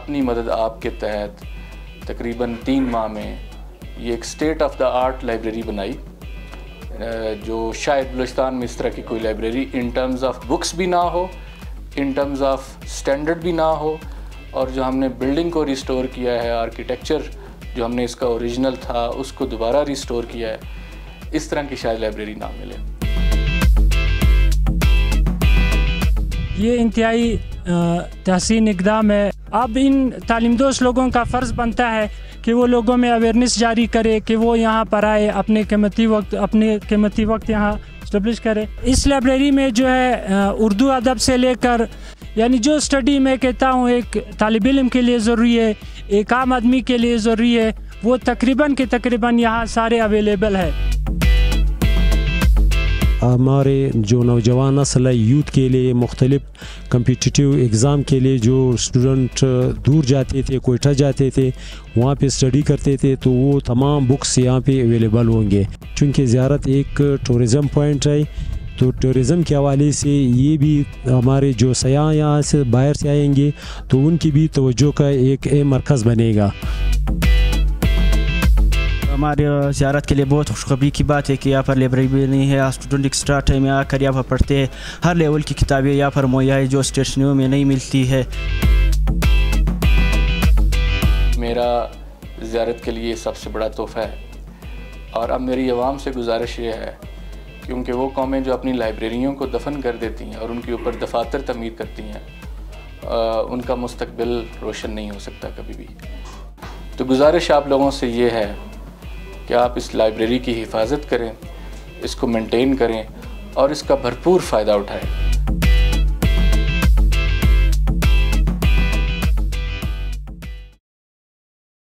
अपनी मदद आपके तहत तकरीबन 3 माह में ये एक state of the art library बनाई, जो शायद बलूचिस्तान में इस तरह की कोई library in terms of books भी ना हो, इन टर्म्स ऑफ स्टैंडर्ड भी ना हो, और जो हमने बिल्डिंग को रिस्टोर किया है, आर्किटेक्चर जो हमने इसका ओरिजिनल था उसको दोबारा रिस्टोर किया है, इस तरह की शायद लाइब्रेरी ना मिले। ये इंतहाई तहसीन इक़दाम है। अब इन तालीमदोश लोगों का फ़र्ज़ बनता है कि वो लोगों में अवेयरनेस जारी करे कि वो यहाँ पर आए, अपने कीमती वक्त यहाँ इस्टेब्लिश करे। इस लाइब्रेरी में जो है उर्दू अदब से लेकर यानी जो स्टडी मैं कहता हूँ एक तालिब इल्म के लिए ज़रूरी है, एक आम आदमी के लिए ज़रूरी है, वो तकरीबन यहाँ सारे अवेलेबल है। हमारे जो नौजवान नस्ल है, यूथ के लिए मुख्तलिफ कम्पिटिटिव एग्ज़ाम के लिए जो स्टूडेंट दूर जाते थे, कोयटा जाते थे, वहाँ पे स्टडी करते थे, तो वो तमाम बुक्स यहाँ पे अवेलेबल होंगे। चूँकि ज़ियारत एक टूरिज़म पॉइंट है, तो टूरिज़म के हवाले से ये भी हमारे जो सयाह यहाँ से बाहर से आएंगे तो उनकी भी तवज्जो का एक मरकज़ बनेगा। हमारे ज़ियारत के लिए बहुत खुशखबरी की बात है कि यहाँ पर लाइब्रेरी नहीं है। स्टूडेंट एक्स्ट्रा टाइम में आकर यहाँ पर पढ़ते हैं, हर लेवल की किताबें यहाँ पर मुहैया है जो स्टेशनरियों में नहीं मिलती है। मेरा ज़ियारत के लिए सबसे बड़ा तोहफ़ा है, और अब मेरी आवाम से गुजारिश ये है क्योंकि वो कौमें जो अपनी लाइब्रेरियों को दफन कर देती हैं और उनके ऊपर दफातर तमीर करती हैं, उनका मुस्तकबिल रोशन नहीं हो सकता कभी भी। तो गुजारिश आप लोगों से ये है कि आप इस लाइब्रेरी की हिफाजत करें, इसको मेंटेन करें और इसका भरपूर फ़ायदा उठाएं।